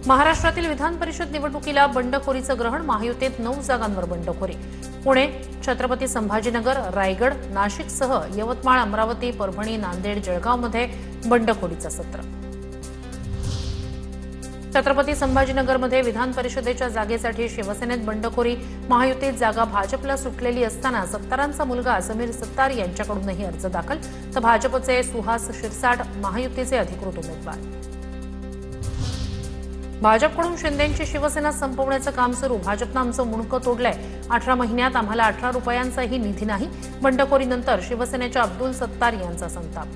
महाराष्ट्रातील विधान परिषद निवडणुकीला बंडखोरीचं ग्रहण. महायुतीत 9 जागांवर बंडखोरी. पुणे, छत्रपती संभाजीनगर, रायगड, नाशिकसह यवतमाळ, अमरावती, परभणी, नांदेड, जळगावमध्ये बंडखोरीचं सत्र. छत्रपती संभाजीनगरमध्ये विधान परिषदेच्या जागेसाठी शिवसेनेत बंडखोरी. महायुतीत जागा भाजपला सुटलेली असताना सत्तारांचा मुलगा समीर सत्तार यांच्याकडूनही अर्ज दाखल. तर भाजपचे सुहास शिरसाट महायुतीचे अधिकृत उमेदवार. भाजपकडून शिंदेंची शिवसेना संपवण्याचं काम सुरू. भाजपनं आमचं मुंडकं तोडलंय. 18 महिन्यात आम्हाला 18 रुपयांचाही निधी नाही. बंडखोरीनंतर शिवसेनेच्या अब्दुल सत्तार यांचा संताप.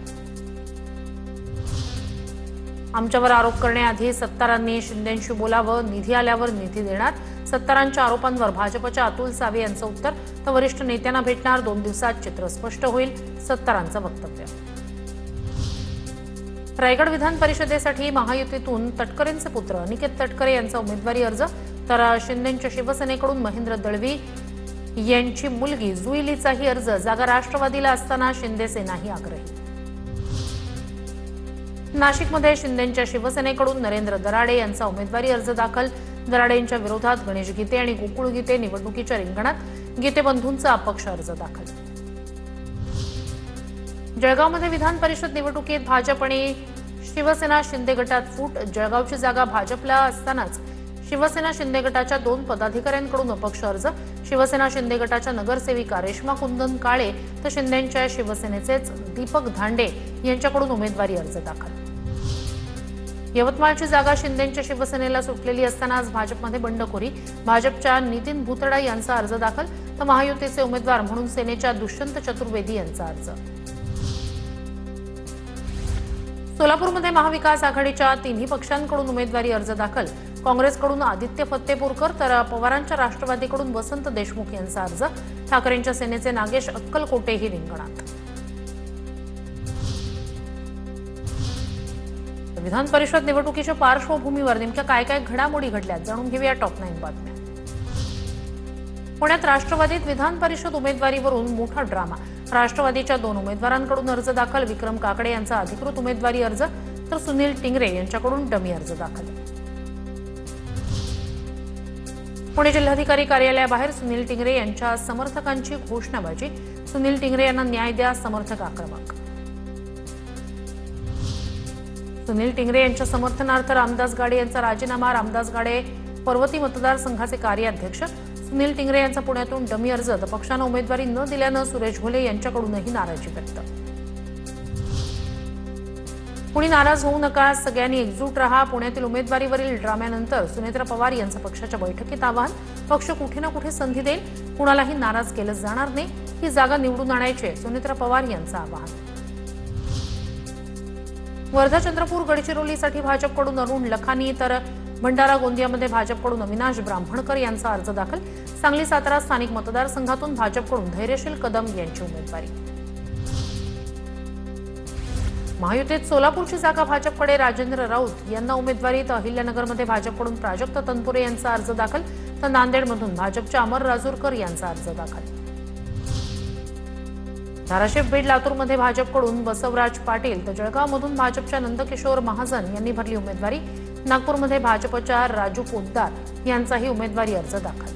आमच्यावर आरोप करण्याआधी सत्तारांनी शिंदेंशी बोलावं, निधी आल्यावर निधी देणार. सत्तारांच्या आरोपांवर भाजपच्या अतुल सावे यांचं उत्तर. तर वरिष्ठ नेत्यांना भेटणार, 2 दिवसात चित्र स्पष्ट होईल, सत्तारांचं वक्तव्य. रायगड विधान परिषदेसाठी महायुतीतून तटकरेंचे पुत्र अनिकेत तटकरे यांचा उमेदवारी अर्ज. तर शिंदेंच्या शिवसेनेकडून महेंद्र दळवी यांची मुलगी जुईलीचाही अर्ज. जागा राष्ट्रवादीला असताना शिंदे सेनाही आग्रही. नाशिकमध्ये शिंदेंच्या शिवसेनेकडून नरेंद्र दराडे यांचा उमेदवारी अर्ज दाखल. दराडेंच्या विरोधात गणेश गीते आणि गोकुळ गीते निवडणुकीच्या रिंगणात. गीते बंधूंचा अपक्ष अर्ज दाखल. जळगावमध्ये विधान परिषद निवडणुकीत भाजप आणि शिवसेना शिंदे गटात फूट. जळगावची जागा भाजपला असतानाच शिवसेना शिंदे गटाच्या 2 पदाधिकाऱ्यांकडून अपक्ष अर्ज. शिवसेना शिंदे गटाच्या नगरसेविका रेश्मा कुंदन काळे तर शिंदेंच्या शिवसेनेचेच दीपक धांडे यांच्याकडून उमेदवारी अर्ज दाखल. यवतमाळची जागा शिंदेंच्या शिवसेनेला सुटलेली असताना आज भाजपमध्ये बंडखोरी. भाजपच्या नितीन भुतडा यांचा अर्ज दाखल. तर महायुतीचे उमेदवार म्हणून सेनेच्या दुष्यंत चतुर्वेदी यांचा अर्ज. सोलापूरमध्ये महाविकास आघाडीच्या 3ही पक्षांकडून उमेदवारी अर्ज दाखल. काँग्रेसकडून आदित्य फत्तेपूरकर तर पवारांच्या राष्ट्रवादीकडून वसंत देशमुख यांचा अर्ज. ठाकरेंच्या सेनेचे नागेश अक्कलकोटेही रिंगणात. विधान परिषद निवडणुकीच्या पार्श्वभूमीवर नेमक्या काय काय घडामोडी घडल्यात जाणून घेऊया टॉप 9 बातम्या. पुण्यात राष्ट्रवादीत विधान परिषद उमेदवारीवरून मोठा ड्रामा. राष्ट्रवादीच्या 2 उमेदवारांकडून अर्ज दाखल. विक्रम काकडे यांचा अधिकृत उमेदवारी अर्ज तर सुनील टिंगरे यांच्याकडून डमी अर्ज दाखल. पुणे जिल्हाधिकारी कार्यालयाबाहेर सुनील टिंगरे यांच्या समर्थकांची घोषणाबाजी. सुनील टिंगरे यांना न्याय द्या, समर्थक आक्रमक. सुनील टिंगरे यांच्या समर्थनार्थ रामदास गाडे यांचा राजीनामा. रामदास गाडे पर्वती मतदारसंघाचे कार्याध्यक्ष. सुनील टिंगरे यांचा पुण्यातून डमी अर्ज. तर पक्षानं उमेदवारी न दिल्यानं सुरेश घोले यांच्याकडूनही नाराजी व्यक्त. कुणी नाराज होऊ नका, सगळ्यांनी एकजूट रहा. पुण्यातील उमेदवारीवरील ड्राम्यानंतर सुनेत्रा पवार यांचं पक्षाच्या बैठकीत आवाहन. पक्ष कुठे ना कुठे संधी देईल, कुणालाही नाराज केलं जाणार नाही. ही जागा निवडून आणायची, सुनेत्रा पवार यांचं आवाहन. वर्धा, चंद्रपूर, गडचिरोलीसाठी भाजपकडून अरुण लखानी तर भंडारा गोंदियामध्ये भाजपकडून अविनाश ब्राह्मणकर यांचा अर्ज दाखल. सांगली, सातारा स्थानिक मतदारसंघातून भाजपकडून धैर्यशील कदम यांची उमेदवारी. महायुतीत सोलापूरची जागा भाजपकडे. राजेंद्र राऊत यांना उमेदवारी. तर अहिल्यानगरमध्ये भाजपकडून प्राजक्त तनपुरे यांचा अर्ज दाखल. तर नांदेडमधून भाजपच्या अमर राजूरकर यांचा अर्ज दाखल. धाराशिव, बीड, लातूरमध्ये भाजपकडून बसवराज पाटील तर जळगावमधून भाजपच्या नंदकिशोर महाजन यांनी भरली उमेदवारी. नागपूरमध्ये भाजपच्या राजू पोद्दार यांचाही उमेदवारी अर्ज दाखल.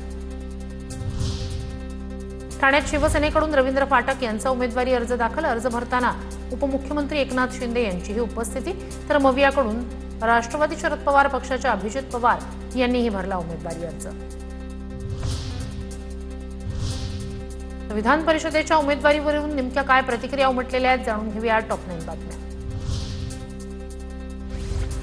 ठाण्यात शिवसेनेकडून रवींद्र फाटक यांचा उमेदवारी अर्ज दाखल. अर्ज भरताना उपमुख्यमंत्री एकनाथ शिंदे यांचीही उपस्थिती. तर मवियाकडून राष्ट्रवादी शरद पवार पक्षाच्या अभिजित पवार यांनीही भरला उमेदवारी अर्ज. विधान परिषदेच्या उमेदवारीवरून नेमक्या काय प्रतिक्रिया उमटलेल्या आहेत जाणून घेऊया टॉप 9 बातम्या.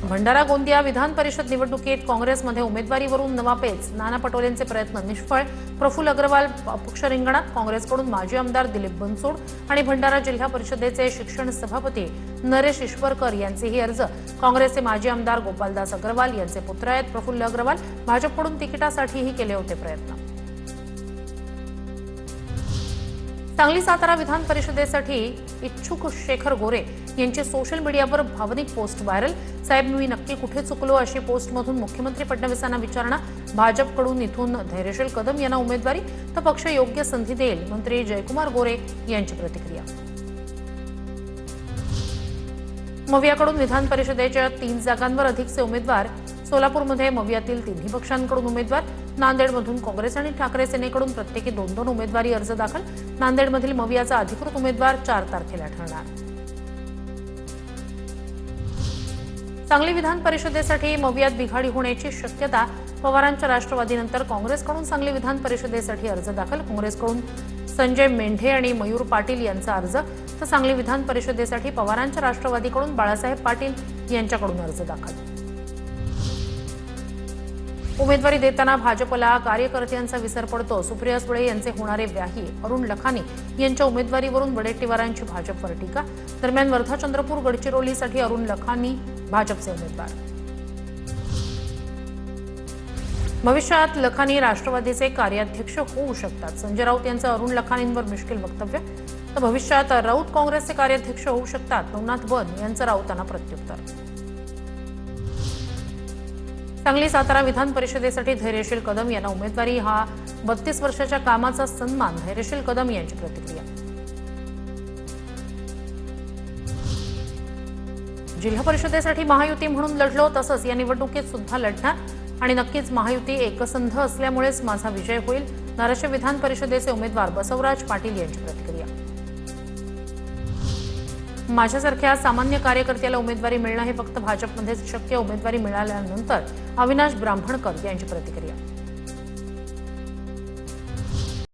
भंडारा गोंदिया विधान परिषद निवडणुकीत काँग्रेसमध्ये उमेदवारीवरून नवा पेच. नाना पटोलेंचे प्रयत्न निष्फळ. प्रफुल्ल अग्रवाल अपक्ष रिंगणात. काँग्रेसकडून माजी आमदार दिलीप बनसोड आणि भंडारा जिल्हा परिषदेचे शिक्षण सभापती नरेश ईश्वरकर यांचेही अर्ज. काँग्रेसचे माजी आमदार गोपालदास अग्रवाल यांचे पुत्र आहेत प्रफुल्ल अग्रवाल. भाजपकडून तिकिटासाठीही केले होते प्रयत्न. सांगली, सातारा विधान परिषदेसाठी इच्छुक शेखर गोरे यांची सोशल मीडियावर भावनिक पोस्ट व्हायरल. साहेब, मी नक्की कुठे चुकलो अशी पोस्टमधून मुख्यमंत्री फडणवीसांना विचारणा. भाजपकडून इथून धैर्यशील कदम यांना उमेदवारी. तर पक्ष योग्य संधी देईल, मंत्री जयकुमार गोरे यांची प्रतिक्रिया. मवियाकडून विधान परिषदेच्या 3 जागांवर अधिकचे उमेदवार. सोलापूरमध्ये मवियातील तिन्ही पक्षांकडून उमेदवार, नांदेडमधून काँग्रेस आणि ठाकरे सेनेकडून प्रत्येकी 2-2 उमेदवारी अर्ज दाखल. नांदेडमधील मवियाचा अधिकृत उमेदवार 4 तारखेला ठरणार. सांगली विधान परिषदेसाठी मवियात बिघाडी होण्याची शक्यता. पवारांच्या राष्ट्रवादीनंतर काँग्रेसकडून सांगली विधान परिषदेसाठी अर्ज दाखल. काँग्रेसकडून संजय मेंढे आणि मयूर पाटील यांचा अर्ज, तर सांगली विधान परिषदेसाठी पवारांच्या राष्ट्रवादीकडून बाळासाहेब पाटील यांच्याकडून अर्ज दाखल. उमेदवारी देताना भाजपला कार्यकर्त्यांचा विसर पडतो. सुप्रिया सुळे यांचे होणारे व्याही. अरुण लखानी यांच्या उमेदवारीवरून वडेट्टीवारांची भाजपवर टीका. दरम्यान वर्धा, चंद्रपूर, गडचिरोलीसाठी अरुण लखानी भाजपचे उमेदवार. भविष्यात लखानी राष्ट्रवादीचे कार्याध्यक्ष होऊ शकतात. संजय राऊत यांचं अरुण लखानींवर मिश्किल वक्तव्य. तर भविष्यात राऊत काँग्रेसचे कार्याध्यक्ष होऊ शकतात. नवनाथ बन यांचं राऊतांना प्रत्युत्तर. सांगली, सातारा विधान परिषदेसाठी धैर्यशील कदम यांना उमेदवारी. हा 32 वर्षाच्या कामाचा सन्मान. धैर्यशील कदम यांची प्रतिक्रिया. जिल्हा परिषदेसाठी महायुती म्हणून लढलो, तसंच या निवडणुकीत सुद्धा लढणार आणि नक्कीच महायुती एकसंध असल्यामुळेच माझा विजय होईल. धाराशिव विधान परिषदेचे उमेदवार बसवराज पाटील यांची प्रतिक्रिया. माझ्यासारख्या सामान्य कार्यकर्त्याला उमेदवारी मिळणं हे फक्त भाजपमध्येच शक्य. उमेदवारी मिळाल्यानंतर अविनाश ब्राह्मणकर यांची प्रतिक्रिया.